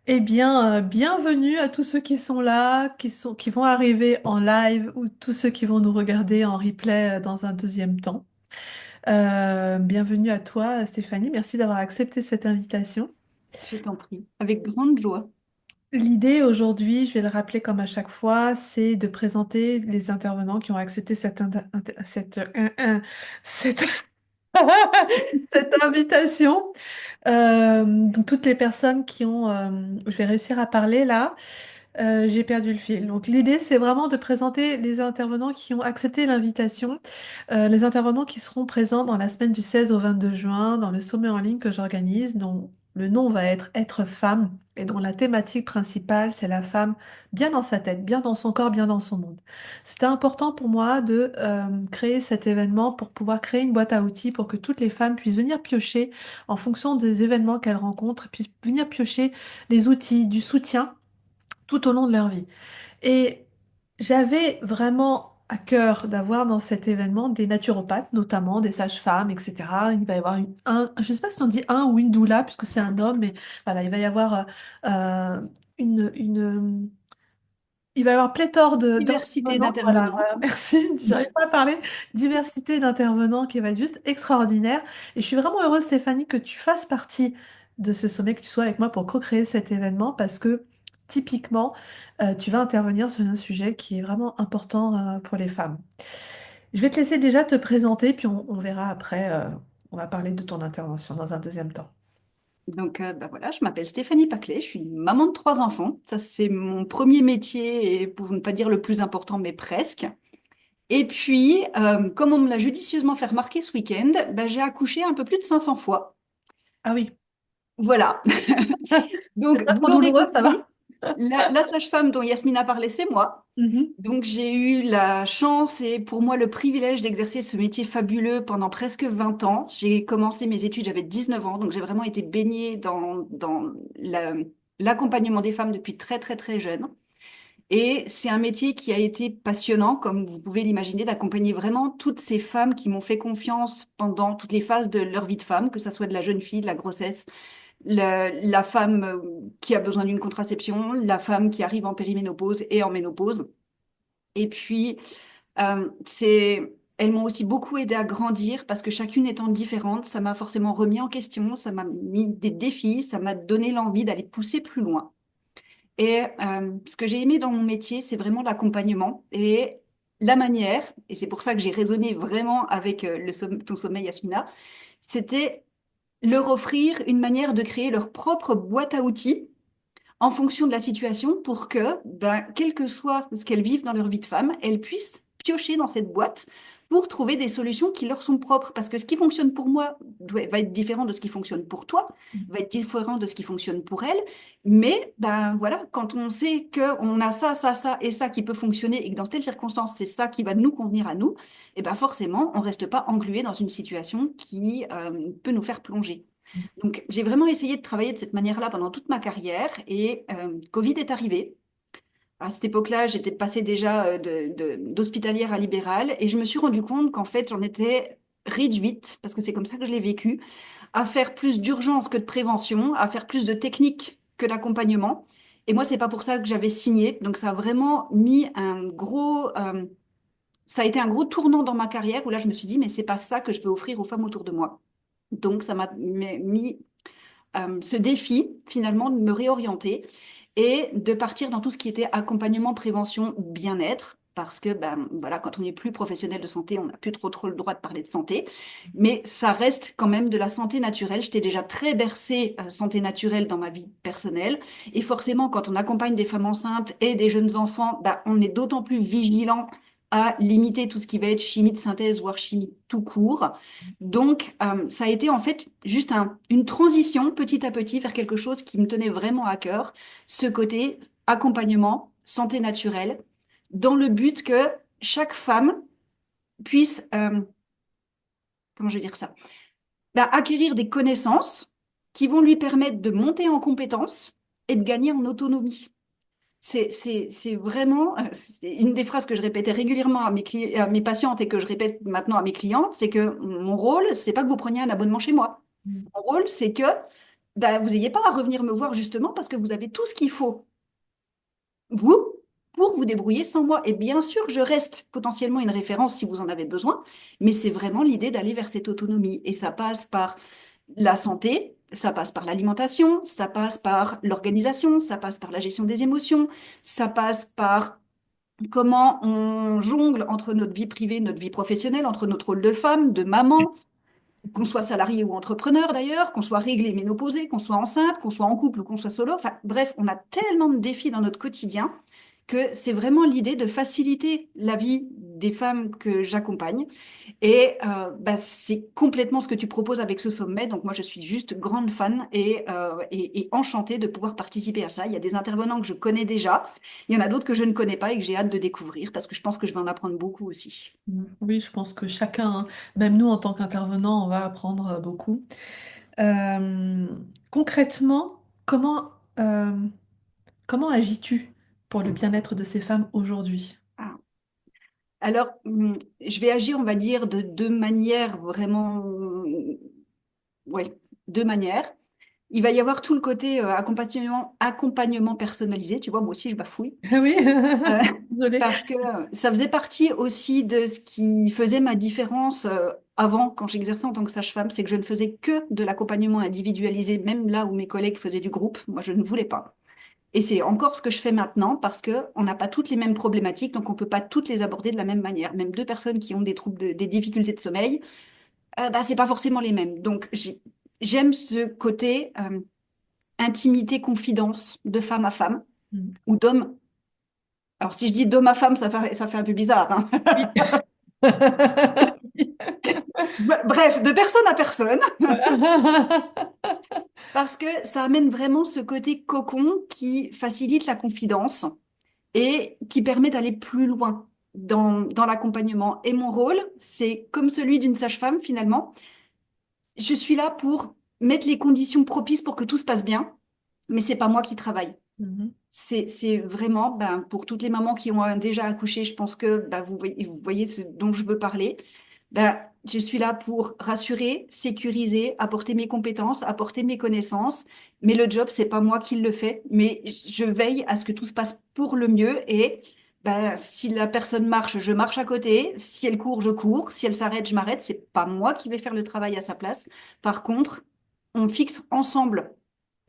Eh bien, bienvenue à tous ceux qui sont là, qui vont arriver en live ou tous ceux qui vont nous regarder en replay dans un deuxième temps. Bienvenue à toi, Stéphanie. Merci d'avoir accepté cette invitation. Je t'en prie, avec grande joie. L'idée aujourd'hui, je vais le rappeler comme à chaque fois, c'est de présenter les intervenants qui ont accepté cette, cette invitation. Donc toutes les personnes qui ont, je vais réussir à parler là. J'ai perdu le fil. Donc l'idée, c'est vraiment de présenter les intervenants qui ont accepté l'invitation, les intervenants qui seront présents dans la semaine du 16 au 22 juin dans le sommet en ligne que j'organise, dont le nom va être femme et dont la thématique principale, c'est la femme bien dans sa tête, bien dans son corps, bien dans son monde. C'était important pour moi de créer cet événement pour pouvoir créer une boîte à outils pour que toutes les femmes puissent venir piocher en fonction des événements qu'elles rencontrent, puissent venir piocher les outils du soutien tout au long de leur vie. Et j'avais vraiment à cœur d'avoir dans cet événement des naturopathes, notamment des sages-femmes, etc. Il va y avoir je ne sais pas si on dit un ou une doula, puisque c'est un homme, mais voilà, il va y avoir une, il va y avoir pléthore Diversité d'intervenants. Voilà, d'intervenants. voilà, merci. J'arrive pas à parler. Diversité d'intervenants qui va être juste extraordinaire. Et je suis vraiment heureuse, Stéphanie, que tu fasses partie de ce sommet, que tu sois avec moi pour co-créer cet événement parce que typiquement, tu vas intervenir sur un sujet qui est vraiment important, pour les femmes. Je vais te laisser déjà te présenter, puis on verra après. On va parler de ton intervention dans un deuxième temps. Bah voilà, je m'appelle Stéphanie Paclet, je suis une maman de 3 enfants. Ça, c'est mon premier métier, et pour ne pas dire le plus important, mais presque. Et puis, comme on me l'a judicieusement fait remarquer ce week-end, bah, j'ai accouché un peu plus de 500 fois. Ah oui, Voilà. c'est Donc, pas vous trop l'aurez douloureux, ça compris, va? la sage-femme dont Yasmine a parlé, c'est moi. Mhm. Donc j'ai eu la chance et pour moi le privilège d'exercer ce métier fabuleux pendant presque 20 ans. J'ai commencé mes études, j'avais 19 ans, donc j'ai vraiment été baignée dans l'accompagnement des femmes depuis très très très jeune. Et c'est un métier qui a été passionnant, comme vous pouvez l'imaginer, d'accompagner vraiment toutes ces femmes qui m'ont fait confiance pendant toutes les phases de leur vie de femme, que ce soit de la jeune fille, de la grossesse, la femme qui a besoin d'une contraception, la femme qui arrive en périménopause et en ménopause. Et puis, elles m'ont aussi beaucoup aidé à grandir parce que chacune étant différente, ça m'a forcément remis en question, ça m'a mis des défis, ça m'a donné l'envie d'aller pousser plus loin. Et ce que j'ai aimé dans mon métier, c'est vraiment l'accompagnement et la manière, et c'est pour ça que j'ai raisonné vraiment avec ton sommeil, Yasmina, c'était leur offrir une manière de créer leur propre boîte à outils en fonction de la situation pour que, ben, quel que soit ce qu'elles vivent dans leur vie de femme, elles puissent piocher dans cette boîte pour trouver des solutions qui leur sont propres. Parce que ce qui fonctionne pour moi va être différent de ce qui fonctionne pour toi, va être différent de ce qui fonctionne pour elle. Mais ben voilà, quand on sait qu'on a ça, ça, ça et ça qui peut fonctionner et que dans telle circonstance, c'est ça qui va nous convenir à nous, et ben forcément, on ne reste pas englué dans une situation qui peut nous faire plonger. Donc, j'ai vraiment essayé de travailler de cette manière-là pendant toute ma carrière et Covid est arrivé. À cette époque-là, j'étais passée déjà d'hospitalière à libérale et je me suis rendu compte qu'en fait, j'en étais réduite, parce que c'est comme ça que je l'ai vécu, à faire plus d'urgence que de prévention, à faire plus de technique que d'accompagnement. Et moi, c'est pas pour ça que j'avais signé. Donc, ça a vraiment mis ça a été un gros tournant dans ma carrière où là, je me suis dit, mais c'est pas ça que je veux offrir aux femmes autour de moi. Donc, ça m'a mis ce défi finalement de me réorienter et de partir dans tout ce qui était accompagnement, prévention, bien-être. Parce que ben, voilà, quand on n'est plus professionnel de santé, on n'a plus trop le droit de parler de santé. Mais ça reste quand même de la santé naturelle. J'étais déjà très bercée santé naturelle dans ma vie personnelle. Et forcément, quand on accompagne des femmes enceintes et des jeunes enfants, ben, on est d'autant plus vigilant à limiter tout ce qui va être chimie de synthèse, voire chimie tout court. Donc, ça a été en fait juste une transition petit à petit vers quelque chose qui me tenait vraiment à cœur, ce côté accompagnement, santé naturelle, dans le but que chaque femme puisse, comment je vais dire ça, bah, acquérir des connaissances qui vont lui permettre de monter en compétences et de gagner en autonomie. C'est vraiment c'est une des phrases que je répétais régulièrement à mes patientes et que je répète maintenant à mes clientes, c'est que mon rôle, c'est pas que vous preniez un abonnement chez moi. Mon rôle, c'est que bah, vous n'ayez pas à revenir me voir justement parce que vous avez tout ce qu'il faut, vous, pour vous débrouiller sans moi. Et bien sûr, je reste potentiellement une référence si vous en avez besoin, mais c'est vraiment l'idée d'aller vers cette autonomie. Et ça passe par la santé, ça passe par l'alimentation, ça passe par l'organisation, ça passe par la gestion des émotions, ça passe par comment on jongle entre notre vie privée, notre vie professionnelle, entre notre rôle de femme, de maman, qu'on soit salarié ou entrepreneur d'ailleurs, qu'on soit réglé ménopausé, qu'on soit enceinte, qu'on soit en couple ou qu'on soit solo. Enfin, bref, on a tellement de défis dans notre quotidien que c'est vraiment l'idée de faciliter la vie des femmes que j'accompagne. Et bah, c'est complètement ce que tu proposes avec ce sommet. Donc moi, je suis juste grande fan et enchantée de pouvoir participer à ça. Il y a des intervenants que je connais déjà. Il y en a d'autres que je ne connais pas et que j'ai hâte de découvrir parce que je pense que je vais en apprendre beaucoup aussi. Oui, je pense que chacun, hein, même nous en tant qu'intervenants, on va apprendre beaucoup. Euh, concrètement, comment agis-tu pour le bien-être de ces femmes aujourd'hui? Ah. Alors, je vais agir, on va dire, de deux manières vraiment, ouais, deux manières. Il va y avoir tout le côté accompagnement personnalisé. Tu vois, moi aussi, je bafouille. Ah oui, Euh, désolée. parce que ça faisait partie aussi de ce qui faisait ma différence avant, quand j'exerçais en tant que sage-femme, c'est que je ne faisais que de l'accompagnement individualisé, même là où mes collègues faisaient du groupe. Moi, je ne voulais pas. Et c'est encore ce que je fais maintenant parce que on n'a pas toutes les mêmes problématiques, donc on peut pas toutes les aborder de la même manière. Même deux personnes qui ont des troubles, des difficultés de sommeil, bah, c'est pas forcément les mêmes. Donc j'aime ce côté intimité, confidence de femme à femme Mm. ou d'homme. Alors si je dis d'homme à femme, ça fait un peu bizarre, hein. Oui. Bref, de personne à personne, Voilà. parce que ça amène vraiment ce côté cocon qui facilite la confidence et qui permet d'aller plus loin dans l'accompagnement. Et mon rôle, c'est comme celui d'une sage-femme finalement. Je suis là pour mettre les conditions propices pour que tout se passe bien, mais c'est pas moi qui travaille. Mhm. C'est vraiment, ben, pour toutes les mamans qui ont déjà accouché, je pense que ben, vous voyez ce dont je veux parler. Ben, je suis là pour rassurer, sécuriser, apporter mes compétences, apporter mes connaissances. Mais le job, c'est pas moi qui le fais, mais je veille à ce que tout se passe pour le mieux. Et ben, si la personne marche, je marche à côté. Si elle court, je cours. Si elle s'arrête, je m'arrête. C'est pas moi qui vais faire le travail à sa place. Par contre, on fixe ensemble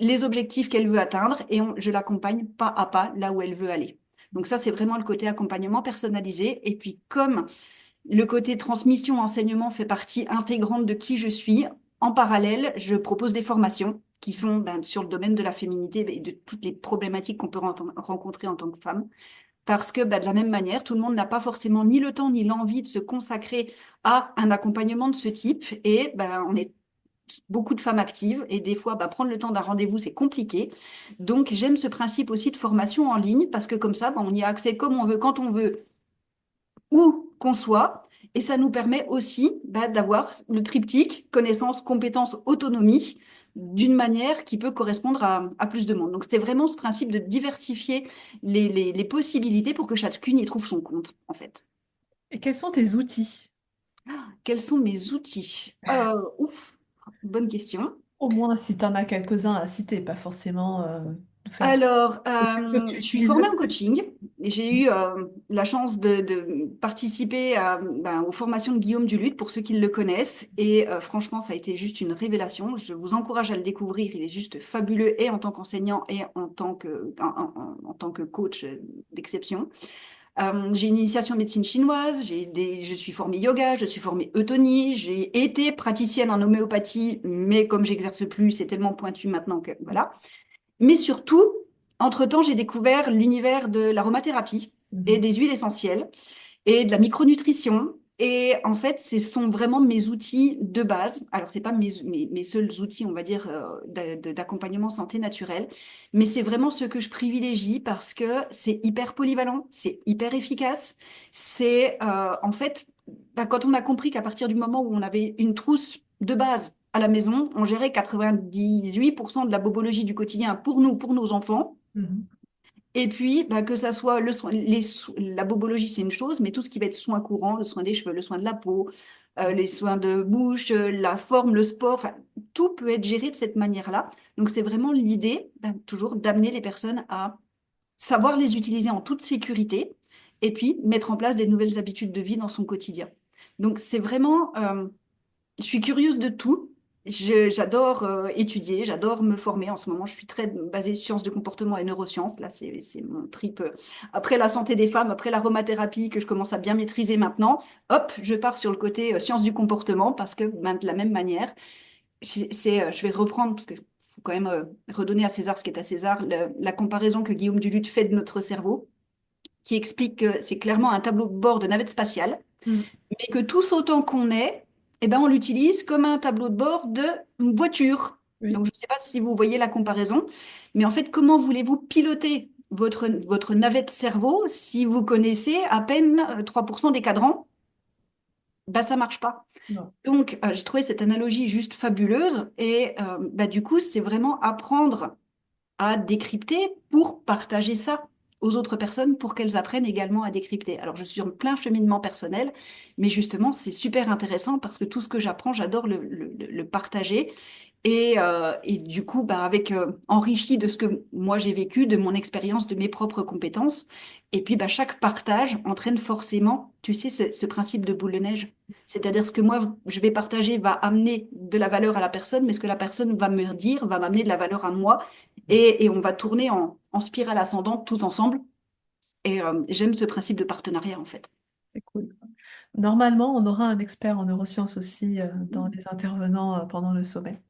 les objectifs qu'elle veut atteindre et je l'accompagne pas à pas là où elle veut aller. Donc ça, c'est vraiment le côté accompagnement personnalisé. Et puis comme le côté transmission, enseignement fait partie intégrante de qui je suis, en parallèle, je propose des formations qui sont ben, sur le domaine de la féminité et de toutes les problématiques qu'on peut rencontrer en tant que femme. Parce que ben, de la même manière, tout le monde n'a pas forcément ni le temps ni l'envie de se consacrer à un accompagnement de ce type. Et ben, on est beaucoup de femmes actives et des fois, bah, prendre le temps d'un rendez-vous, c'est compliqué. Donc, j'aime ce principe aussi de formation en ligne parce que comme ça, bah, on y a accès comme on veut, quand on veut, où qu'on soit. Et ça nous permet aussi bah, d'avoir le triptyque connaissance, compétence, autonomie d'une manière qui peut correspondre à plus de monde. Donc, c'était vraiment ce principe de diversifier les possibilités pour que chacune y trouve son compte, en fait. Et quels sont tes outils? Quels sont mes outils? Ouf, bonne question. Au moins, si tu en as quelques-uns à citer, pas forcément de faire Alors, ce que tu je suis utilises formée le en plus. coaching. Et j'ai eu la chance de participer ben, aux formations de Guillaume Duluth pour ceux qui le connaissent. Et franchement, ça a été juste une révélation. Je vous encourage à le découvrir. Il est juste fabuleux et en tant qu'enseignant et en tant que coach d'exception. J'ai une initiation en médecine chinoise, je suis formée yoga, je suis formée eutonie, j'ai été praticienne en homéopathie, mais comme j'exerce plus, c'est tellement pointu maintenant que voilà. Mais surtout, entre-temps, j'ai découvert l'univers de l'aromathérapie et Mhm. des huiles essentielles et de la micronutrition. Et en fait, ce sont vraiment mes outils de base. Alors, c'est pas mes seuls outils, on va dire, d'accompagnement santé naturelle, mais c'est vraiment ce que je privilégie parce que c'est hyper polyvalent, c'est hyper efficace. C'est en fait, bah, quand on a compris qu'à partir du moment où on avait une trousse de base à la maison, on gérait 98% de la bobologie du quotidien pour nous, pour nos enfants. Mhm. Et puis, bah, que ça soit la bobologie, c'est une chose, mais tout ce qui va être soins courants, le soin des cheveux, le soin de la peau, les soins de bouche, la forme, le sport, enfin, tout peut être géré de cette manière-là. Donc, c'est vraiment l'idée, toujours d'amener les personnes à savoir les utiliser en toute sécurité et puis mettre en place des nouvelles habitudes de vie dans son quotidien. Donc, c'est vraiment, je suis curieuse de tout. J'adore étudier, j'adore me former. En ce moment, je suis très basée sciences de comportement et neurosciences. Là, c'est mon trip. Après la santé des femmes, après l'aromathérapie que je commence à bien maîtriser maintenant, hop, je pars sur le côté sciences du comportement parce que ben, de la même manière, je vais reprendre parce que faut quand même redonner à César ce qui est à César, la comparaison que Guillaume Duluth fait de notre cerveau, qui explique que c'est clairement un tableau de bord de navette spatiale Mm. mais que tous autant qu'on est, eh ben, on l'utilise comme un tableau de bord de voiture. Oui. Donc, je ne sais pas si vous voyez la comparaison, mais en fait, comment voulez-vous piloter votre navette cerveau si vous connaissez à peine 3% des cadrans? Bah, ça marche pas. Non. Donc, j'ai trouvé cette analogie juste fabuleuse et bah, du coup, c'est vraiment apprendre à décrypter pour partager ça aux autres personnes pour qu'elles apprennent également à décrypter. Alors, je suis en plein cheminement personnel, mais justement, c'est super intéressant parce que tout ce que j'apprends, j'adore le partager. Et du coup, bah, avec enrichi de ce que moi j'ai vécu, de mon expérience, de mes propres compétences. Et puis, bah, chaque partage entraîne forcément, tu sais, ce principe de boule de neige. C'est-à-dire ce que moi je vais partager va amener de la valeur à la personne, mais ce que la personne va me dire va m'amener de la valeur à moi. Et on va tourner en spirale ascendante tous ensemble. Et j'aime ce principe de partenariat, en fait. C'est cool. Normalement, on aura un expert en neurosciences aussi dans les intervenants pendant le sommet.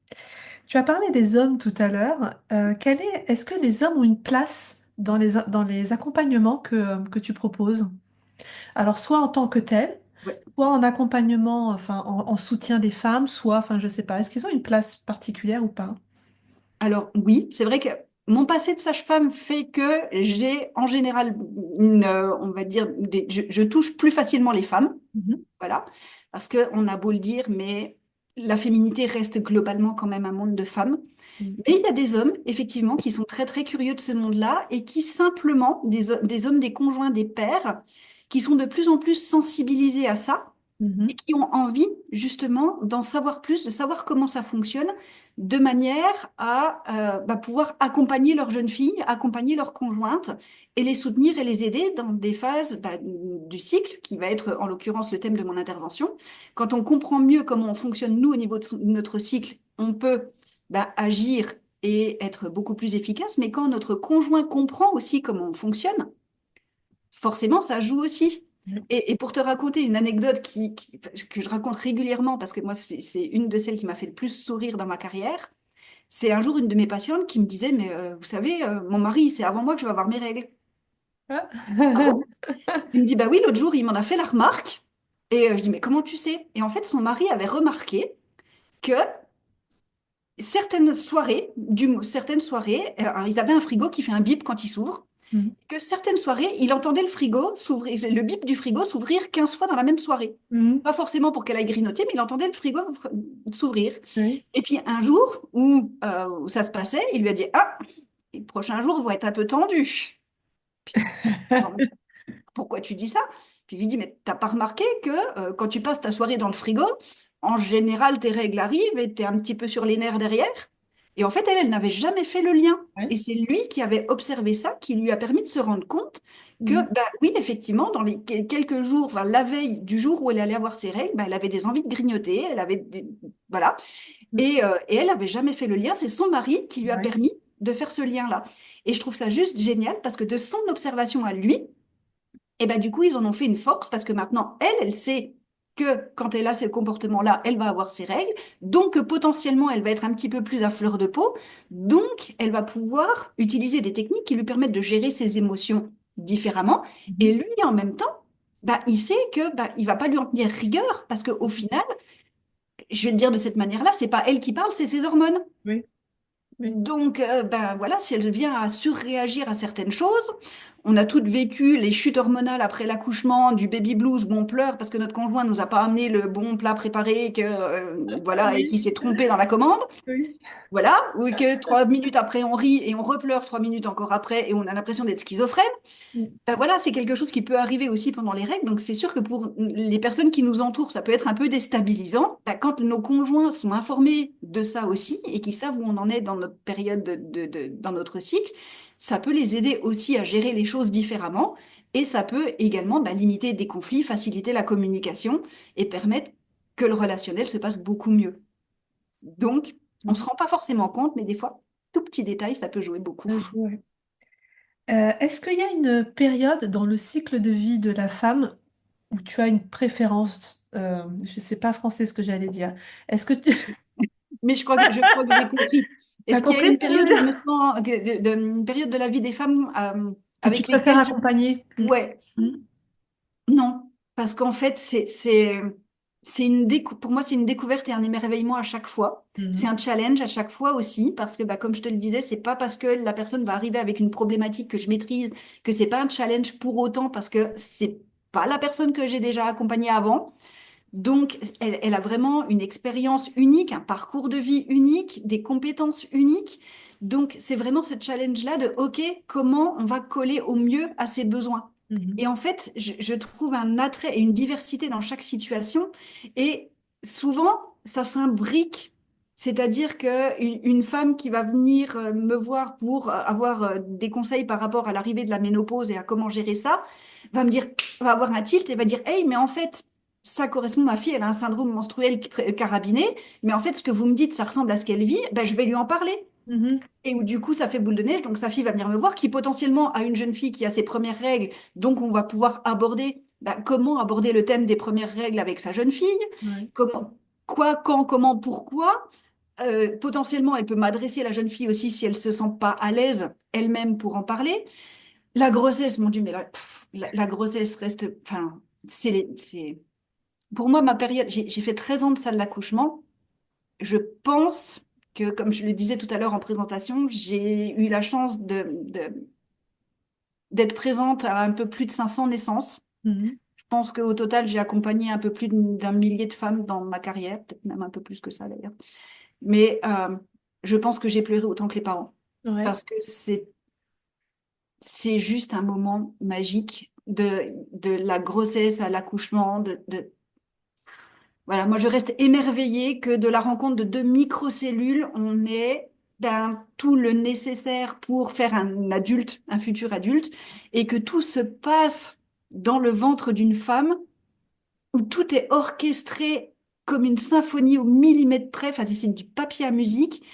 Tu as parlé des hommes tout à l'heure. Est-ce que les hommes ont une place dans les accompagnements que tu proposes? Alors, soit en tant que tel, Ouais. soit en accompagnement, enfin, en soutien des femmes, soit, enfin, je sais pas. Est-ce qu'ils ont une place particulière ou pas? Alors oui, c'est vrai que mon passé de sage-femme fait que j'ai en général, on va dire, je touche plus facilement les femmes, Mhm. voilà, parce qu'on a beau le dire, mais la féminité reste globalement quand même un monde de femmes. Mhm. Mais il y a des hommes, effectivement, qui sont très très curieux de ce monde-là et qui simplement, des hommes, des conjoints, des pères, qui sont de plus en plus sensibilisés à ça et Mhm. qui ont envie justement d'en savoir plus, de savoir comment ça fonctionne, de manière à bah, pouvoir accompagner leurs jeunes filles, accompagner leurs conjointes et les soutenir et les aider dans des phases bah, du cycle, qui va être en l'occurrence le thème de mon intervention. Quand on comprend mieux comment on fonctionne nous au niveau de notre cycle, on peut bah, agir et être beaucoup plus efficace, mais quand notre conjoint comprend aussi comment on fonctionne, forcément, ça joue aussi. Oui. Et pour te raconter une anecdote que je raconte régulièrement, parce que moi, c'est une de celles qui m'a fait le plus sourire dans ma carrière, c'est un jour une de mes patientes qui me disait, mais vous savez, mon mari, c'est avant moi que je vais avoir mes règles. Ah. Ah bon? Il me dit, bah oui, l'autre jour, il m'en a fait la remarque. Et je dis, mais comment tu sais? Et en fait, son mari avait remarqué que certaines soirées, ils avaient un frigo qui fait un bip quand il s'ouvre. Mhm. Que certaines soirées, il entendait le bip du frigo s'ouvrir 15 fois dans la même soirée. Mhm. Pas forcément pour qu'elle aille grignoter, mais il entendait le frigo s'ouvrir. Oui. Et puis un jour où ça se passait, il lui a dit, ah, les prochains jours vont être un peu tendus. Puis, genre, pourquoi tu dis ça? Puis il lui dit, mais t'as pas remarqué que quand tu passes ta soirée dans le frigo, en général, tes règles arrivent et t'es un petit peu sur les nerfs derrière. Et en fait, elle n'avait jamais fait le lien. Et Ouais. c'est lui qui avait observé ça, qui lui a permis de se rendre compte que, Mhm. bah, oui, effectivement, dans les quelques jours, enfin, la veille du jour où elle allait avoir ses règles, bah, elle avait des envies de grignoter, voilà. Et elle n'avait jamais fait le lien. C'est son mari qui lui a Ouais. permis de faire ce lien-là. Et je trouve ça juste génial parce que de son observation à lui, et ben du coup, ils en ont fait une force parce que maintenant, elle sait que quand elle a ce comportement-là, elle va avoir ses règles. Donc, potentiellement, elle va être un petit peu plus à fleur de peau. Donc, elle va pouvoir utiliser des techniques qui lui permettent de gérer ses émotions différemment. Et Mhm. lui, en même temps, bah, il sait que bah, il va pas lui en tenir rigueur parce qu'au final, je vais le dire de cette manière-là, c'est pas elle qui parle, c'est ses hormones. Oui. Oui. Donc, ben voilà, si elle vient à surréagir à certaines choses, on a toutes vécu les chutes hormonales après l'accouchement, du baby blues où on pleure parce que notre conjoint nous a pas amené le bon plat préparé, que voilà, et Oui, qui s'est trompé dans la commande. oui. Voilà, ou que 3 minutes après on rit et on repleure 3 minutes encore après et on a l'impression d'être schizophrène. Mm. Ben voilà, c'est quelque chose qui peut arriver aussi pendant les règles. Donc c'est sûr que pour les personnes qui nous entourent, ça peut être un peu déstabilisant. Ben, quand nos conjoints sont informés de ça aussi et qui savent où on en est dans notre période dans notre cycle, ça peut les aider aussi à gérer les choses différemment. Et ça peut également ben, limiter des conflits, faciliter la communication et permettre que le relationnel se passe beaucoup mieux. Donc, on ne se Mhm. rend pas forcément compte, mais des fois, tout petit détail, ça peut jouer beaucoup. Ouais, ouais. Est-ce qu'il y a une période dans le cycle de vie de la femme où tu as une préférence? Je ne sais pas français ce que j'allais dire. Est-ce que tu Mais je crois que j'ai compris. as Est-ce qu'il y a compris ce une que je veux période où je me dire? sens, une période de la vie des femmes Que tu avec préfères lesquelles je... accompagner? Ouais, Mm. non, parce qu'en fait, pour moi, c'est une découverte et un émerveillement à chaque fois. C'est Mhm. un challenge à chaque fois aussi, parce que, bah, comme je te le disais, c'est pas parce que la personne va arriver avec une problématique que je maîtrise que c'est pas un challenge pour autant, parce que c'est pas la personne que j'ai déjà accompagnée avant. Donc, elle a vraiment une expérience unique, un parcours de vie unique, des compétences uniques. Donc, c'est vraiment ce challenge-là de, OK, comment on va coller au mieux à ses besoins? Mhm. Et en fait, je trouve un attrait et une diversité dans chaque situation. Et souvent, ça s'imbrique. C'est-à-dire qu'une femme qui va venir me voir pour avoir des conseils par rapport à l'arrivée de la ménopause et à comment gérer ça, va me dire, va avoir un tilt et va dire, hey, mais en fait, ça correspond, ma fille, elle a un syndrome menstruel carabiné, mais en fait, ce que vous me dites, ça ressemble à ce qu'elle vit, ben, je vais lui en parler. Mhm. Et où du coup, ça fait boule de neige, donc sa fille va venir me voir, qui potentiellement a une jeune fille qui a ses premières règles, donc on va pouvoir aborder ben, comment aborder le thème des premières règles avec sa jeune fille, Ouais. comment, quoi, quand, comment, pourquoi. Potentiellement, elle peut m'adresser à la jeune fille aussi si elle se sent pas à l'aise elle-même pour en parler. La grossesse, mon Dieu, mais la grossesse reste, enfin, c'est pour moi, ma période, j'ai fait 13 ans de salle d'accouchement. Je pense que, comme je le disais tout à l'heure en présentation, j'ai eu la chance d'être présente à un peu plus de 500 naissances. Mhm. Je pense qu'au total, j'ai accompagné un peu plus d'un millier de femmes dans ma carrière, peut-être même un peu plus que ça d'ailleurs. Mais je pense que j'ai pleuré autant que les parents. Ouais. Parce que c'est juste un moment magique de la grossesse à l'accouchement, voilà, moi je reste émerveillée que de la rencontre de deux microcellules, on ait ben, tout le nécessaire pour faire un adulte, un futur adulte, et que tout se passe dans le ventre d'une femme où tout est orchestré comme une symphonie au millimètre près. Enfin, c'est du papier à musique.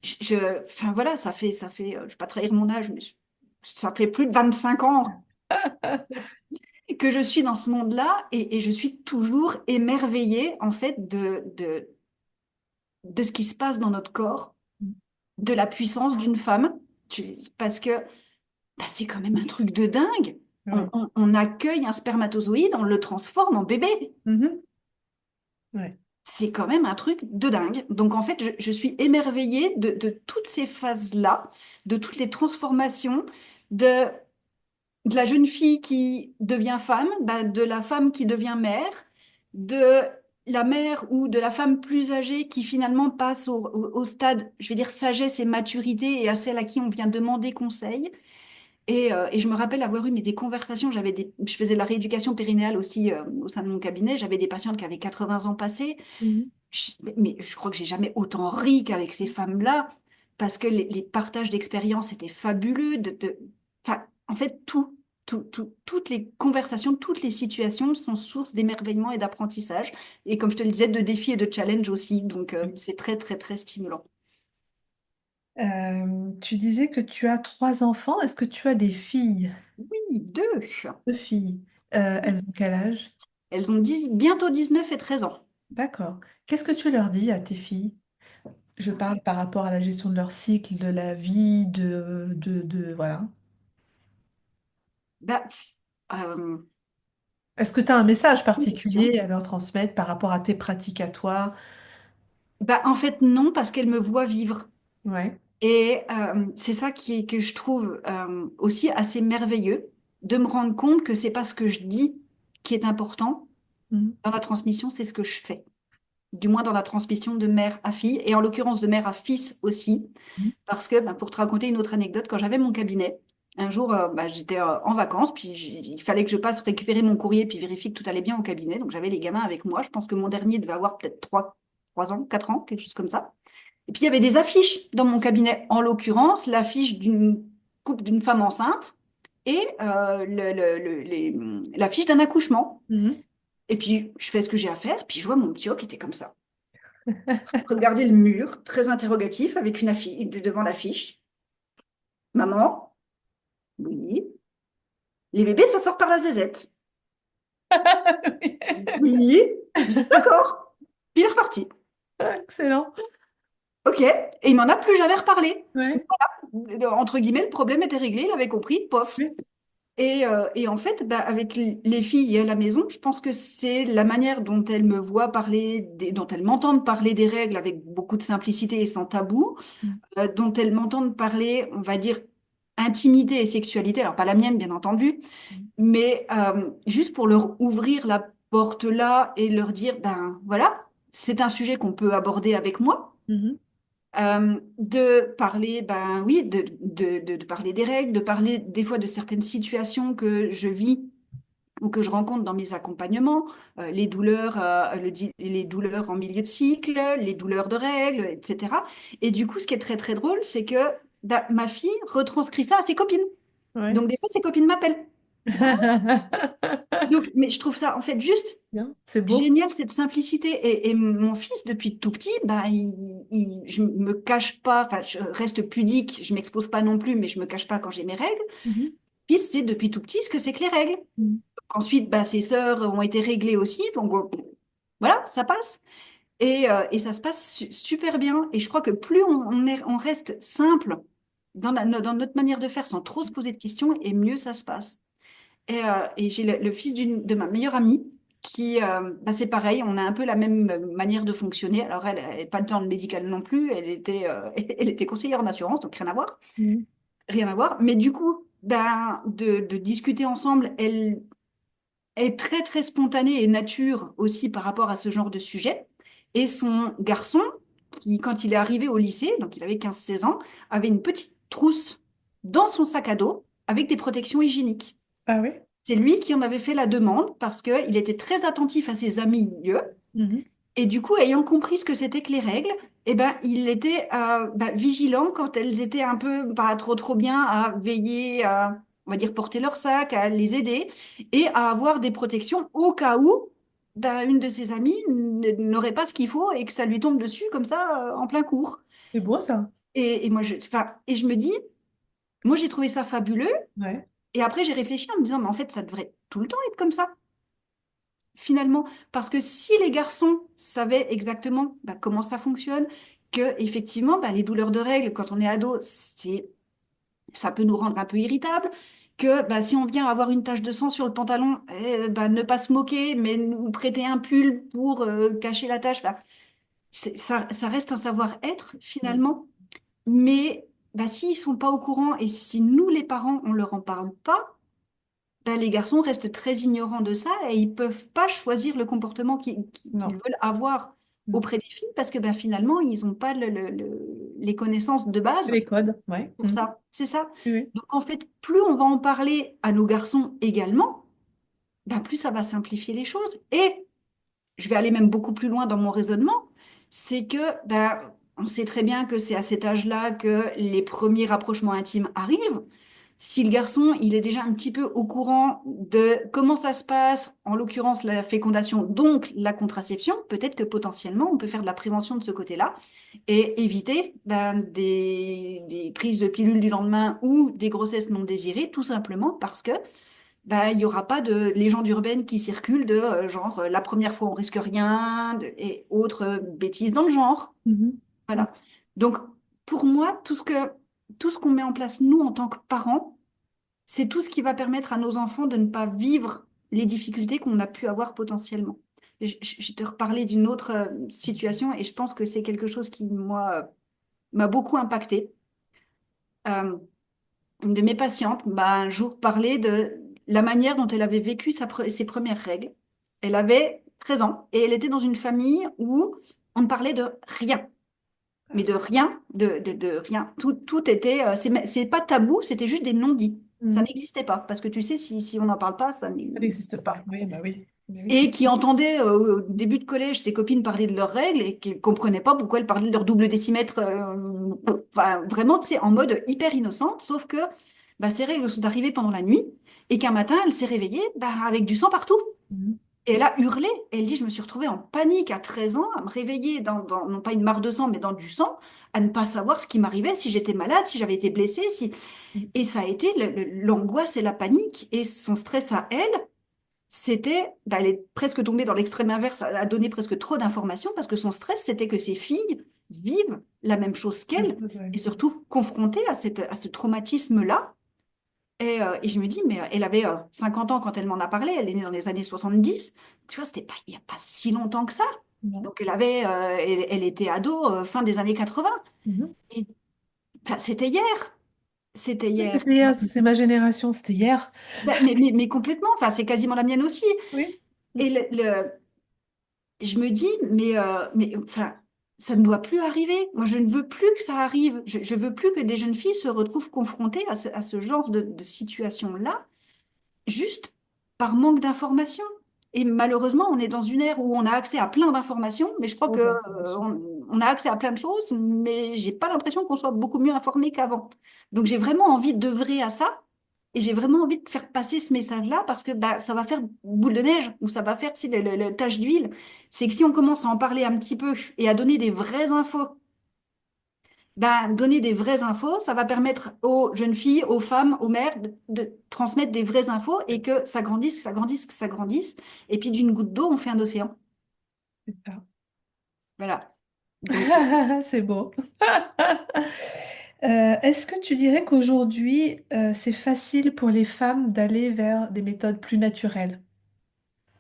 Enfin voilà, je vais pas trahir mon âge, mais ça fait plus de 25 ans que je suis dans ce monde-là et je suis toujours émerveillée en fait de ce qui se passe dans notre corps, de la puissance d'une femme, parce que bah, c'est quand même un truc de dingue. Ouais. On accueille un spermatozoïde, on le transforme en bébé. Mhm. Ouais. C'est quand même un truc de dingue. Donc en fait, je suis émerveillée de toutes ces phases-là, de toutes les transformations, de, de la jeune fille qui devient femme, bah, de la femme qui devient mère, de la mère ou de la femme plus âgée qui finalement passe au stade, je vais dire, sagesse et maturité et à celle à qui on vient demander conseil. Et je me rappelle avoir eu mais des conversations, je faisais de la rééducation périnéale aussi au sein de mon cabinet, j'avais des patientes qui avaient 80 ans passés, Mhm. mais je crois que j'ai jamais autant ri qu'avec ces femmes-là, parce que les partages d'expériences étaient fabuleux. Enfin, en fait, toutes les conversations, toutes les situations sont source d'émerveillement et d'apprentissage. Et comme je te le disais, de défis et de challenges aussi. Donc, c'est très, très, très stimulant. Tu disais que tu as trois enfants. Est-ce que tu as des filles? Oui, deux. Deux filles. Elles ont quel âge? Elles ont bientôt 19 et 13 ans. D'accord. Qu'est-ce que tu leur dis à tes filles? Je parle par rapport à la gestion de leur cycle, de la vie, voilà. Bah, euh, Est-ce que tu as un message bonne question. particulier à leur transmettre par rapport à tes pratiques à toi? Bah, en fait, non, parce qu'elles me voient vivre. Ouais. Et c'est ça que je trouve aussi assez merveilleux, de me rendre compte que c'est pas ce que je dis qui est important Mhm. dans la transmission, c'est ce que je fais. Du moins dans la transmission de mère à fille, et en l'occurrence de mère à fils aussi. Mhm. Parce que, pour te raconter une autre anecdote, quand j'avais mon cabinet, un jour, j'étais en vacances, puis il fallait que je passe récupérer mon courrier, puis vérifier que tout allait bien au cabinet. Donc j'avais les gamins avec moi. Je pense que mon dernier devait avoir peut-être 3 ans, 4 ans, quelque chose comme ça. Et puis il y avait des affiches dans mon cabinet, en l'occurrence l'affiche d'une coupe d'une femme enceinte et l'affiche d'un accouchement. Mhm. Et puis je fais ce que j'ai à faire, puis je vois mon petit qui était comme ça. Regardez le mur, très interrogatif, avec une affiche devant l'affiche. Maman, oui. Les bébés, ça sort par la zézette. Oui. D'accord. Puis il est reparti. Excellent. Ok. Et il m'en a plus jamais reparlé. Ouais. Entre guillemets, le problème était réglé, il avait compris, pof. Oui. Et en fait, avec les filles à la maison, je pense que c'est la manière dont elles me voient parler, dont elles m'entendent parler des règles avec beaucoup de simplicité et sans tabou, Mhm. dont elles m'entendent parler, on va dire, intimité et sexualité. Alors, pas la mienne, bien entendu, mais juste pour leur ouvrir la porte là et leur dire, ben voilà, c'est un sujet qu'on peut aborder avec moi. Mhm. De parler, ben oui, de parler des règles, de parler des fois de certaines situations que je vis ou que je rencontre dans mes accompagnements, les douleurs, les douleurs en milieu de cycle, les douleurs de règles, etc. Et du coup, ce qui est très très drôle, c'est que ben, ma fille retranscrit ça à ses copines. Ouais. Donc des fois, ses copines m'appellent. Donc, mais je trouve ça en fait juste Bien, c'est beau. génial, cette simplicité. Et mon fils, depuis tout petit, bah, je me cache pas, enfin, je reste pudique, je m'expose pas non plus, mais je me cache pas quand j'ai mes règles. Mhm. Puis c'est depuis tout petit ce que c'est que les règles. Mhm. Ensuite, bah, ses sœurs ont été réglées aussi, donc voilà, ça passe. Et ça se passe super bien. Et je crois que plus on reste simple dans notre manière de faire sans trop se poser de questions, et mieux ça se passe. Et j'ai le fils de ma meilleure amie qui, bah, c'est pareil, on a un peu la même manière de fonctionner. Alors, elle n'est pas dans le médical non plus, elle était conseillère en assurance, donc rien à voir, Mhm. rien à voir. Mais du coup, ben, de discuter ensemble, elle est très, très spontanée et nature aussi par rapport à ce genre de sujet. Et son garçon, qui, quand il est arrivé au lycée, donc il avait 15 16 ans, avait une petite trousse dans son sac à dos avec des protections hygiéniques. Ah oui. C'est lui qui en avait fait la demande parce qu'il était très attentif à ses amis lieux. Mhm. Et du coup, ayant compris ce que c'était que les règles, eh ben, il était vigilant quand elles étaient un peu pas trop bien à veiller, à, on va dire, porter leur sac, à les aider et à avoir des protections au cas où ben, une de ses amies n'aurait pas ce qu'il faut et que ça lui tombe dessus comme ça en plein cours. C'est beau ça. Et moi, je me dis, moi, j'ai trouvé ça fabuleux. Ouais. Et après, j'ai réfléchi en me disant, mais en fait, ça devrait tout le temps être comme ça. Finalement. Parce que si les garçons savaient exactement bah, comment ça fonctionne, que effectivement, bah, les douleurs de règles, quand on est ado, ça peut nous rendre un peu irritable, que bah, si on vient avoir une tache de sang sur le pantalon, bah, ne pas se moquer, mais nous prêter un pull pour cacher la tache, bah, ça reste un savoir-être Mhm. finalement. Mais bah, s'ils sont pas au courant et si nous, les parents, on leur en parle pas, ben, les garçons restent très ignorants de ça et ils peuvent pas choisir le comportement qu'ils Non. veulent avoir Mhm. auprès des filles parce que ben, finalement, ils n'ont pas les connaissances de base Les codes. Ouais. pour Mhm. ça. C'est ça. Oui. Donc en fait, plus on va en parler à nos garçons également, ben, plus ça va simplifier les choses. Et je vais aller même beaucoup plus loin dans mon raisonnement, c'est que ben, on sait très bien que c'est à cet âge-là que les premiers rapprochements intimes arrivent. Si le garçon, il est déjà un petit peu au courant de comment ça se passe, en l'occurrence la fécondation, donc la contraception, peut-être que potentiellement on peut faire de la prévention de ce côté-là et éviter ben, des prises de pilules du lendemain ou des grossesses non désirées, tout simplement parce que ben, il n'y aura pas de légende urbaine qui circule de genre la première fois on risque rien et autres bêtises dans le genre. Mhm. Mhm. Voilà. Donc pour moi, tout ce qu'on met en place nous en tant que parents, c'est tout ce qui va permettre à nos enfants de ne pas vivre les difficultés qu'on a pu avoir potentiellement. Je te reparlais d'une autre situation et je pense que c'est quelque chose qui, moi, m'a beaucoup impacté. Euh, une de mes patientes m'a un jour parlé de la manière dont elle avait vécu ses premières règles. Elle avait 13 ans et elle était dans une famille où on ne parlait de rien. Mais de rien, de rien. Tout était, c'est pas tabou, c'était juste des non-dits. Ça Mhm. n'existait pas. Parce que tu sais, si on n'en parle pas, ça Ça n'existe n'existe pas. pas. Oui, bah oui. Mais oui, Et qui entendait au début de collège ses copines parler de leurs règles et qui ne comprenaient pas pourquoi elles parlaient de leur double décimètre, enfin, vraiment, tu sais, en mode hyper innocente, sauf que bah, ces règles sont arrivées pendant la nuit et qu'un matin, elle s'est réveillée bah, avec du sang partout. Mhm. Et elle a hurlé. Elle dit, je me suis retrouvée en panique à 13 ans, à me réveiller non pas une mare de sang, mais dans du sang, à ne pas savoir ce qui m'arrivait, si j'étais malade, si j'avais été blessée. Si... Et ça a été l'angoisse et la panique. Et son stress à elle, c'était, bah, elle est presque tombée dans l'extrême inverse, a donné presque trop d'informations parce que son stress, c'était que ses filles vivent la même chose Même qu'elle chose, ouais. et surtout confrontées à ce traumatisme-là. Et je me dis, mais elle avait 50 ans quand elle m'en a parlé, elle est née dans les années 70. Tu vois, c'était pas, il n'y a pas si longtemps que ça. Non. Donc elle était ado fin des années 80. Mhm. Et enfin, c'était hier. C'était Oui, hier. c'était hier, c'est ma génération, c'était hier. Mais complètement, enfin, c'est quasiment la mienne aussi. Oui. Et je me dis, mais enfin, ça ne doit plus arriver. Moi, je ne veux plus que ça arrive. Je veux plus que des jeunes filles se retrouvent confrontées à ce genre de situation-là, juste par manque d'informations. Et malheureusement, on est dans une ère où on a accès à plein d'informations, mais je crois que Trop d'informations. on a accès à plein de choses, mais j'ai pas l'impression qu'on soit beaucoup mieux informé qu'avant. Donc j'ai vraiment envie d'œuvrer à ça, et j'ai vraiment envie de faire passer ce message-là parce que bah, ça va faire boule de neige ou ça va faire tu sais, le tache d'huile. C'est que si on commence à en parler un petit peu et à donner des vraies infos, ben, donner des vraies infos, ça va permettre aux jeunes filles, aux femmes, aux mères de transmettre des vraies infos et que ça grandisse, que ça grandisse, que ça grandisse. Et puis d'une goutte d'eau, on fait un océan. C'est ça. Voilà. Donc, C'est beau. Est-ce que tu dirais qu'aujourd'hui, c'est facile pour les femmes d'aller vers des méthodes plus naturelles?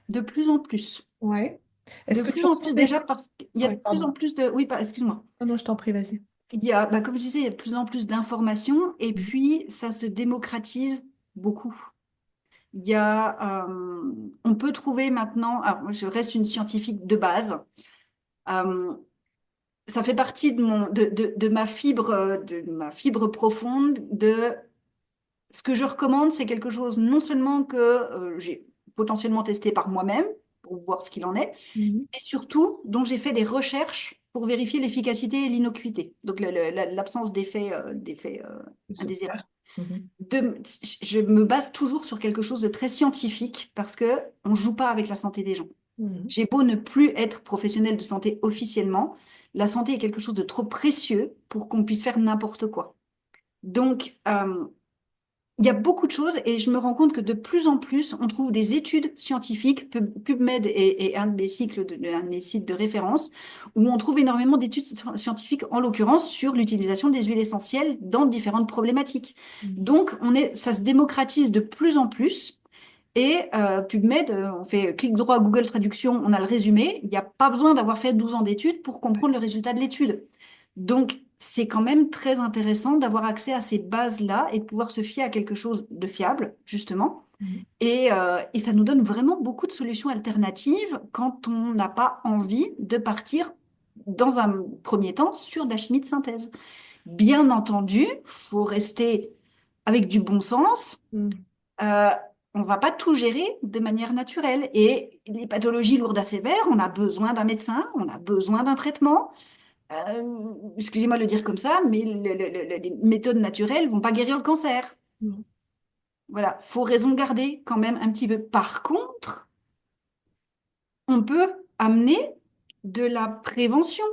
de plus en plus. Ouais. Est-ce De que tu plus en en sens plus des... déjà parce qu'il y a Ouais, de plus pardon. en plus de... Oui, excuse-moi. Non, non, je t'en prie, vas-y. Il y a, bah, comme je disais, il y a de plus en plus d'informations et puis ça se démocratise beaucoup. Il y a, on peut trouver maintenant, alors moi, je reste une scientifique de base, euh, ça fait partie de ma fibre profonde. Ce que je recommande, c'est quelque chose non seulement que j'ai potentiellement testé par moi-même pour voir ce qu'il en est, Mhm. mais surtout dont j'ai fait des recherches pour vérifier l'efficacité et l'innocuité, donc l'absence d'effets C'est indésirables. super. Mhm. Je me base toujours sur quelque chose de très scientifique parce que on joue pas avec la santé des gens. Mhm. J'ai beau ne plus être professionnelle de santé officiellement, la santé est quelque chose de trop précieux pour qu'on puisse faire n'importe quoi. Donc, il y a beaucoup de choses et je me rends compte que de plus en plus, on trouve des études scientifiques, PubMed est un de mes un de mes sites de référence, où on trouve énormément d'études scientifiques, en l'occurrence, sur l'utilisation des huiles essentielles dans différentes problématiques. Mhm. Donc, ça se démocratise de plus en plus. Et PubMed, on fait clic droit Google Traduction, on a le résumé. Il n'y a pas besoin d'avoir fait 12 ans d'études pour comprendre le résultat de l'étude. Donc, c'est quand même très intéressant d'avoir accès à ces bases-là et de pouvoir se fier à quelque chose de fiable, justement. Mhm. Et ça nous donne vraiment beaucoup de solutions alternatives quand on n'a pas envie de partir, dans un premier temps, sur de la chimie de synthèse. Bien entendu, faut rester avec du bon sens. Mhm. euh, on va pas tout gérer de manière naturelle. Et les pathologies lourdes à sévères, on a besoin d'un médecin, on a besoin d'un traitement. Excusez-moi de le dire comme ça, mais les méthodes naturelles vont pas guérir le cancer. Non. Voilà, faut raison garder quand même un petit peu. Par contre, on peut amener de la prévention.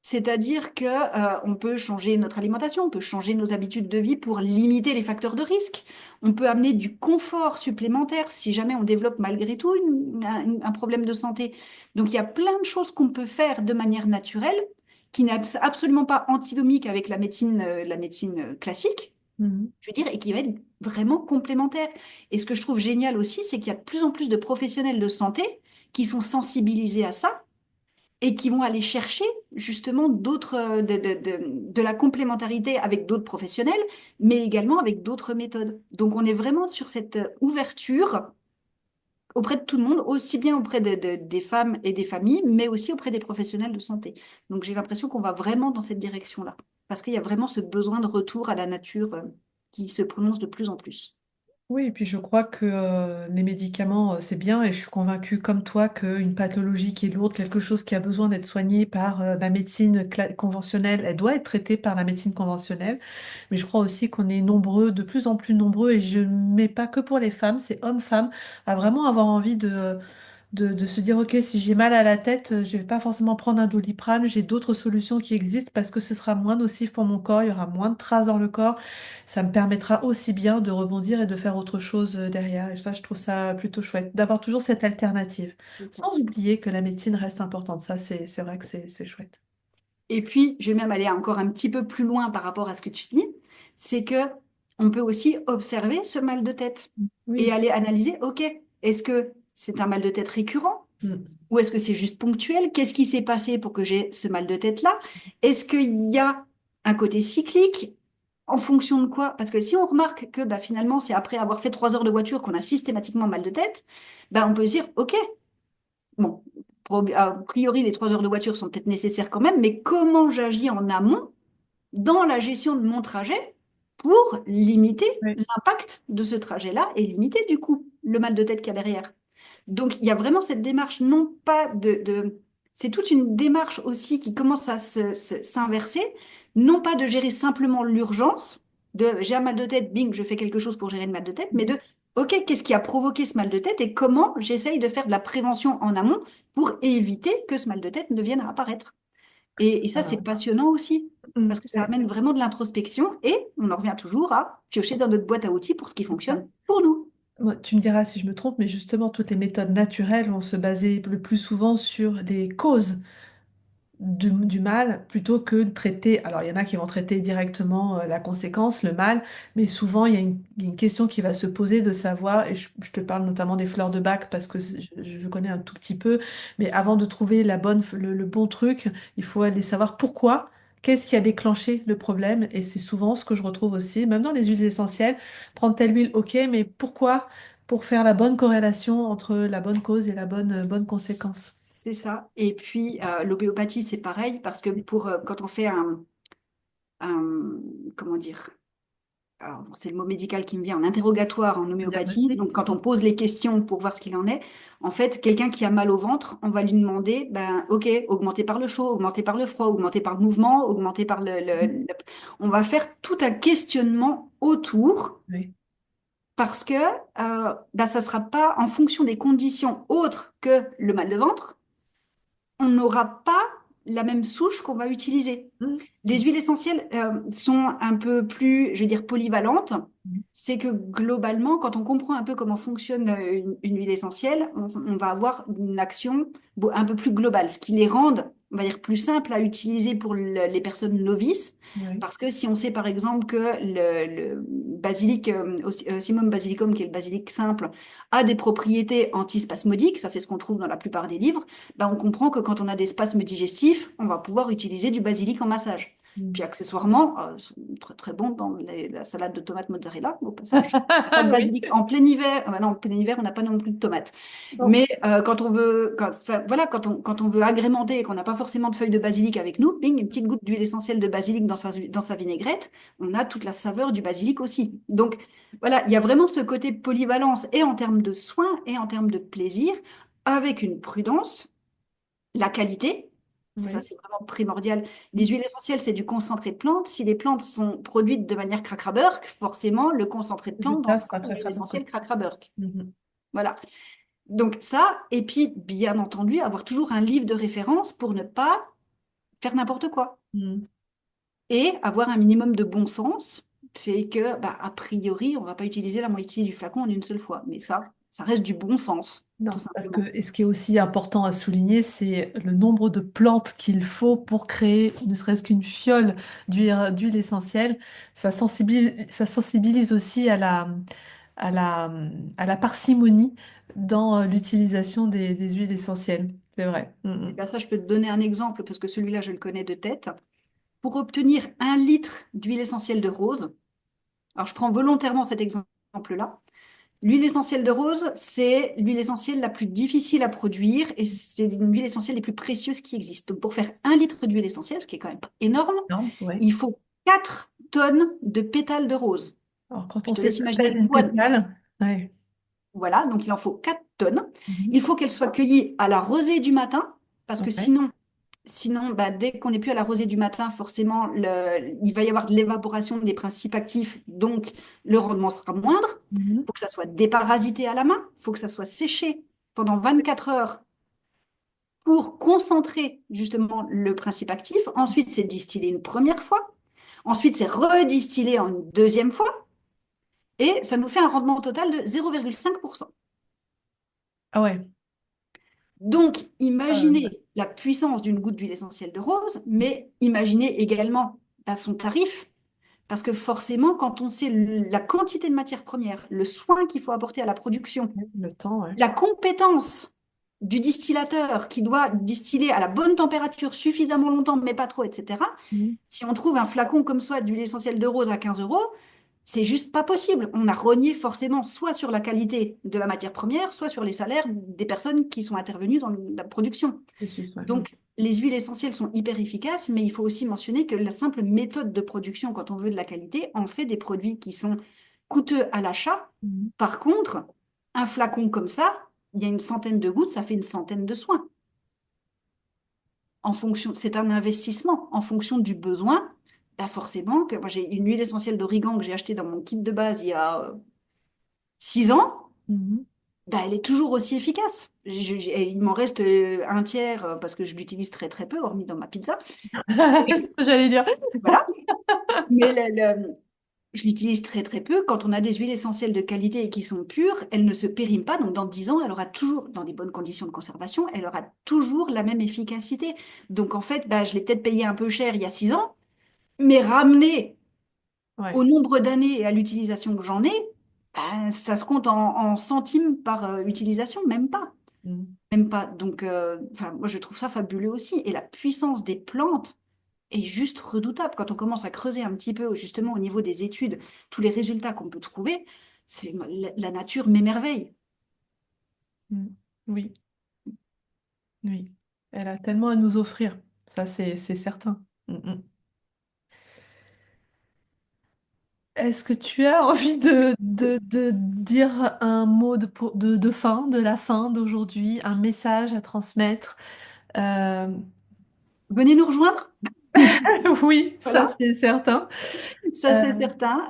C'est-à-dire que, on peut changer notre alimentation, on peut changer nos habitudes de vie pour limiter les facteurs de risque. On peut amener du confort supplémentaire si jamais on développe malgré tout un problème de santé. Donc, il y a plein de choses qu'on peut faire de manière naturelle qui n'est absolument pas antinomique avec la médecine classique, Mhm. je veux dire, et qui va être vraiment complémentaire. Et ce que je trouve génial aussi, c'est qu'il y a de plus en plus de professionnels de santé qui sont sensibilisés à ça et qui vont aller chercher justement d'autres, de la complémentarité avec d'autres professionnels, mais également avec d'autres méthodes. Donc on est vraiment sur cette ouverture auprès de tout le monde, aussi bien auprès des femmes et des familles, mais aussi auprès des professionnels de santé. Donc j'ai l'impression qu'on va vraiment dans cette direction-là, parce qu'il y a vraiment ce besoin de retour à la nature qui se prononce de plus en plus. Oui, et puis je crois que les médicaments, c'est bien, et je suis convaincue comme toi qu'une pathologie qui est lourde, quelque chose qui a besoin d'être soigné par la médecine conventionnelle, elle doit être traitée par la médecine conventionnelle. Mais je crois aussi qu'on est nombreux, de plus en plus nombreux, et je ne mets pas que pour les femmes, c'est hommes-femmes, à vraiment avoir envie de se dire, OK, si j'ai mal à la tête, je vais pas forcément prendre un Doliprane, j'ai d'autres solutions qui existent parce que ce sera moins nocif pour mon corps, il y aura moins de traces dans le corps, ça me permettra aussi bien de rebondir et de faire autre chose derrière. Et ça, je trouve ça plutôt chouette, d'avoir toujours cette alternative, C'est ça. sans oublier que la médecine reste importante. Ça, c'est vrai que c'est chouette. Et puis, je vais même aller encore un petit peu plus loin par rapport à ce que tu dis, c'est que on peut aussi observer ce mal de tête et Oui. aller analyser, OK, est-ce que c'est un mal de tête récurrent Mm. ou est-ce que c'est juste ponctuel? Qu'est-ce qui s'est passé pour que j'ai ce mal de tête-là? Est-ce qu'il y a un côté cyclique? En fonction de quoi? Parce que si on remarque que bah, finalement, c'est après avoir fait 3 heures de voiture qu'on a systématiquement mal de tête, bah, on peut se dire, OK, bon, a priori, les 3 heures de voiture sont peut-être nécessaires quand même, mais comment j'agis en amont dans la gestion de mon trajet pour limiter Oui. l'impact de ce trajet-là et limiter du coup le mal de tête qu'il y a derrière. Donc il y a vraiment cette démarche, non pas c'est toute une démarche aussi qui commence à s'inverser, non pas de gérer simplement l'urgence, de j'ai un mal de tête, bing, je fais quelque chose pour gérer le mal de tête, mais de OK, qu'est-ce qui a provoqué ce mal de tête et comment j'essaye de faire de la prévention en amont pour éviter que ce mal de tête ne vienne à apparaître. Et ça, c'est Ah. passionnant aussi, Mm. parce que ça amène vraiment de l'introspection et on en revient toujours à piocher dans notre boîte à outils pour ce qui fonctionne pour nous. Moi, tu me diras si je me trompe, mais justement, toutes les méthodes naturelles vont se baser le plus souvent sur les causes du mal plutôt que de traiter. Alors, il y en a qui vont traiter directement la conséquence, le mal, mais souvent, il y a une question qui va se poser de savoir, et je te parle notamment des fleurs de bac parce que je connais un tout petit peu, mais avant de trouver le bon truc, il faut aller savoir pourquoi. Qu'est-ce qui a déclenché le problème? Et c'est souvent ce que je retrouve aussi, même dans les huiles essentielles. Prendre telle huile, ok, mais pourquoi? Pour faire la bonne corrélation entre la bonne cause et la bonne conséquence. C'est ça. Et puis, l'homéopathie, c'est pareil, parce que quand on fait comment dire, alors, bon, c'est le mot médical qui me vient, un interrogatoire en Le homéopathie. diagnostic. Donc, quand on pose les questions pour voir ce qu'il en est, en fait, quelqu'un qui a mal au ventre, on va lui demander, ben, OK, augmenter par le chaud, augmenter par le froid, augmenter par le mouvement, augmenter par On va faire tout un questionnement autour Oui. parce que ben, ça ne sera pas en fonction des conditions autres que le mal de ventre, on n'aura pas la même souche qu'on va utiliser. Mm. Les huiles essentielles sont un peu plus, je vais dire, polyvalentes. Mm. C'est que globalement, quand on comprend un peu comment fonctionne une huile essentielle, on va avoir une action un peu plus globale, ce qui les rend, on va dire, plus simples à utiliser pour les personnes novices. Oui. Parce que si on sait par exemple que le basilic, Simum basilicum, qui est le basilic simple, a des propriétés antispasmodiques, ça c'est ce qu'on trouve dans la plupart des livres, ben, on comprend que quand on a des spasmes digestifs, on va pouvoir utiliser du basilic en massage. Puis Mm. accessoirement, c'est très très bon dans la salade de tomates mozzarella, au passage. Pas de Oui. basilic en plein hiver. Ah bah non, en plein hiver, on n'a pas non plus de tomates. Bon. Mais quand on veut, enfin, voilà, quand on veut agrémenter et qu'on n'a pas forcément de feuilles de basilic avec nous, bing, une petite goutte d'huile essentielle de basilic dans sa vinaigrette, on a toute la saveur du basilic aussi. Donc voilà, il y a vraiment ce côté polyvalence et en termes de soins et en termes de plaisir, avec une prudence, la qualité. Ça, Oui. c'est vraiment primordial. Les huiles essentielles, c'est du concentré de plantes. Si les plantes sont produites de manière cracraburk, forcément, le concentré de Le plantes résultat en fera sera une très huile favorable. essentielle cracraburk. Mhm. Voilà. Donc ça, et puis, bien entendu, avoir toujours un livre de référence pour ne pas faire n'importe quoi. Mhm. Et avoir un minimum de bon sens, c'est que, bah, a priori, on ne va pas utiliser la moitié du flacon en une seule fois. Mais ça reste du bon sens, tout Non, parce que simplement. et ce qui est aussi important à souligner, c'est le nombre de plantes qu'il faut pour créer ne serait-ce qu'une fiole d'huile essentielle. Ça sensibilise aussi à la, à la parcimonie dans l'utilisation des huiles essentielles. c'est vrai. Et bien ça, je peux te donner un exemple parce que celui-là, je le connais de tête. Pour obtenir 1 litre d'huile essentielle de rose, alors je prends volontairement cet exemple-là. L'huile essentielle de rose, c'est l'huile essentielle la plus difficile à produire et c'est l'huile essentielle les plus précieuses qui existent. Donc pour faire 1 litre d'huile essentielle, ce qui est quand même pas énorme, Non, ouais. il faut 4 tonnes de pétales de rose. Alors, quand Je on te sait ce laisse que c'est imaginer le une poids. pétale, ouais. Voilà, donc il en faut 4 tonnes. Mhm. Il faut qu'elle soit cueillie à la rosée du matin, parce que Ouais. sinon bah, dès qu'on n'est plus à la rosée du matin, forcément, il va y avoir de l'évaporation des principes actifs, donc le rendement sera moindre. Il Mhm. faut que ça soit déparasité à la main, il faut que ça soit séché pendant 24 heures pour concentrer justement le principe actif. Ensuite, c'est distillé une première fois. Ensuite, c'est redistillé en une deuxième fois. Et ça nous fait un rendement total de 0,5%. Ah ouais. Donc, Euh, imaginez la puissance d'une goutte d'huile essentielle de rose, mais imaginez également bah, son tarif, parce que forcément, quand on sait la quantité de matière première, le soin qu'il faut apporter à la production, le temps, ouais. la compétence du distillateur qui doit distiller à la bonne température suffisamment longtemps, mais pas trop, etc., Mhm. si on trouve un flacon comme ça d'huile essentielle de rose à 15 euros, c'est juste pas possible. On a rogné forcément soit sur la qualité de la matière première, soit sur les salaires des personnes qui sont intervenues dans la production. C'est juste, ouais. Donc, les huiles essentielles sont hyper efficaces, mais il faut aussi mentionner que la simple méthode de production, quand on veut de la qualité, en fait des produits qui sont coûteux à l'achat. Mhm. Par contre, un flacon comme ça, il y a une centaine de gouttes, ça fait une centaine de soins. En fonction, c'est un investissement en fonction du besoin. Bah forcément, que moi j'ai une huile essentielle d'origan que j'ai achetée dans mon kit de base il y a 6 ans, Mhm. bah, elle est toujours aussi efficace. Il m'en reste un tiers parce que je l'utilise très très peu, hormis dans ma pizza. C'est ce que j'allais dire. Voilà. Mais je l'utilise très très peu. Quand on a des huiles essentielles de qualité et qui sont pures, elles ne se périment pas. Donc dans 10 ans, elle aura toujours, dans des bonnes conditions de conservation, elle aura toujours la même efficacité. Donc en fait, bah, je l'ai peut-être payé un peu cher il y a 6 ans, mais ramené au Ouais. nombre d'années et à l'utilisation que j'en ai, bah, ça se compte en centimes par utilisation, même pas. Mhm. Même pas. Donc, enfin, moi, je trouve ça fabuleux aussi. Et la puissance des plantes est juste redoutable. Quand on commence à creuser un petit peu, justement, au niveau des études, tous les résultats qu'on peut trouver, la nature m'émerveille. Mhm. Oui, oui. Elle a tellement à nous offrir. Ça, c'est certain. Mhm. Est-ce que tu as envie de dire un mot de fin, de la fin d'aujourd'hui, un message à transmettre? Euh, Venez nous rejoindre. oui, ça Voilà. c'est certain. Ça, Euh, c'est certain.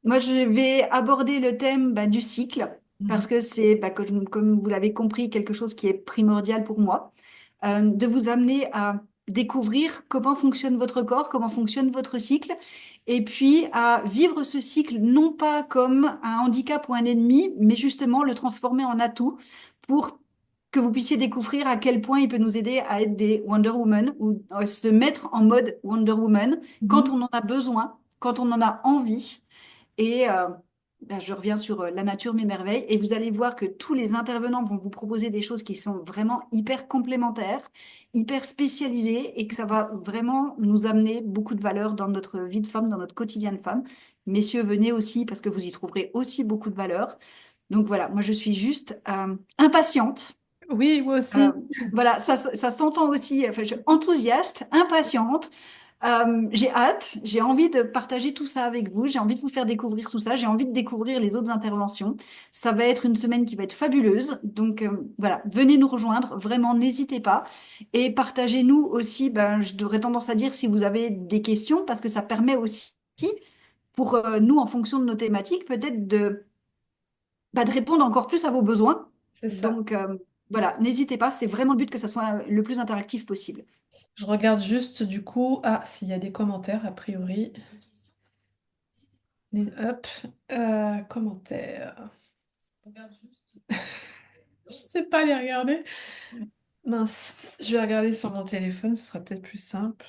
Moi, je vais aborder le thème bah, du cycle mhm, parce que c'est, bah, comme vous l'avez compris, quelque chose qui est primordial pour moi. De vous amener à découvrir comment fonctionne votre corps, comment fonctionne votre cycle, et puis à vivre ce cycle non pas comme un handicap ou un ennemi, mais justement le transformer en atout pour que vous puissiez découvrir à quel point il peut nous aider à être des Wonder Woman ou se mettre en mode Wonder Woman quand mhm. on en a besoin, quand on en a envie. Et ben, je reviens sur la nature m'émerveille. Et vous allez voir que tous les intervenants vont vous proposer des choses qui sont vraiment hyper complémentaires, hyper spécialisées et que ça va vraiment nous amener beaucoup de valeur dans notre vie de femme, dans notre quotidien de femme. Messieurs, venez aussi parce que vous y trouverez aussi beaucoup de valeur. Donc voilà, moi je suis juste impatiente. Oui, moi Euh, aussi. voilà, ça s'entend aussi. Enfin, je suis enthousiaste, impatiente. J'ai hâte, j'ai envie de partager tout ça avec vous, j'ai envie de vous faire découvrir tout ça, j'ai envie de découvrir les autres interventions. Ça va être une semaine qui va être fabuleuse. Donc voilà, venez nous rejoindre, vraiment, n'hésitez pas. Et partagez-nous aussi, ben, je devrais tendance à dire si vous avez des questions, parce que ça permet aussi pour nous, en fonction de nos thématiques, peut-être de répondre encore plus à vos besoins. C'est ça. Donc voilà, n'hésitez pas, c'est vraiment le but que ça soit le plus interactif possible. Je regarde juste du coup. Ah, s'il y a des commentaires, a priori. Hop. Commentaires. Je regarde juste. Je sais pas les regarder. Mince. Je vais regarder sur mon téléphone, ce sera peut-être plus simple.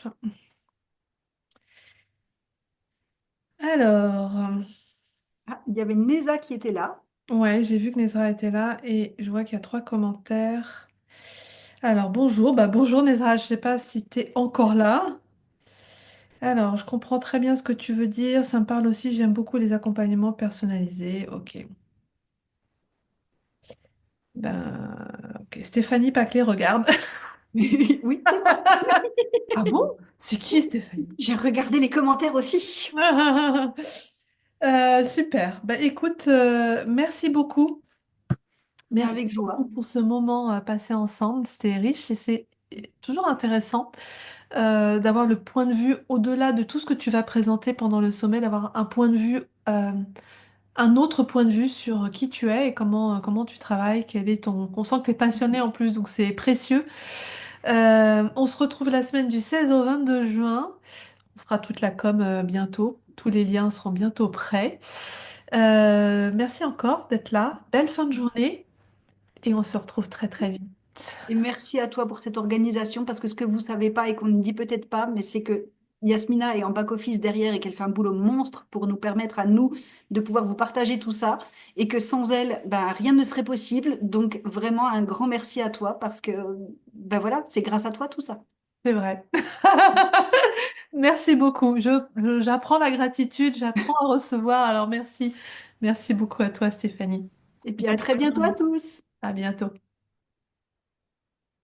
Alors. Ah, il y avait Neza qui était là. Ouais, j'ai vu que Nezra était là et je vois qu'il y a trois commentaires. Alors bonjour, bonjour Nezra, je sais pas si tu es encore là. Alors, je comprends très bien ce que tu veux dire, ça me parle aussi, j'aime beaucoup les accompagnements personnalisés. Ok. Ok. Stéphanie Paclet regarde. Oui, c'est moi. Ah bon? C'est qui Stéphanie? J'ai regardé les commentaires aussi. Super. Bah, écoute, merci beaucoup. Mais Merci avec beaucoup joie. pour ce moment passé ensemble. C'était riche et c'est toujours intéressant d'avoir le point de vue au-delà de tout ce que tu vas présenter pendant le sommet, d'avoir un point de vue, un autre point de vue sur qui tu es et comment tu travailles, quel est ton... On sent que tu es passionné en plus, donc c'est précieux. On se retrouve la semaine du 16 au 22 juin. On fera toute la com bientôt. Tous les liens seront bientôt prêts. Merci encore d'être là. Belle fin de journée et on se retrouve très très vite. Et merci à toi pour cette organisation, parce que ce que vous savez pas et qu'on ne dit peut-être pas, mais c'est que Yasmina est en back-office derrière et qu'elle fait un boulot monstre pour nous permettre à nous de pouvoir vous partager tout ça, et que sans elle, ben, rien ne serait possible. Donc vraiment un grand merci à toi, parce que ben voilà, c'est grâce à toi tout ça. C'est vrai. Merci beaucoup. J'apprends la gratitude, j'apprends à recevoir. Alors merci. Merci beaucoup à toi, Stéphanie. Et puis à très bientôt à tous. À bientôt.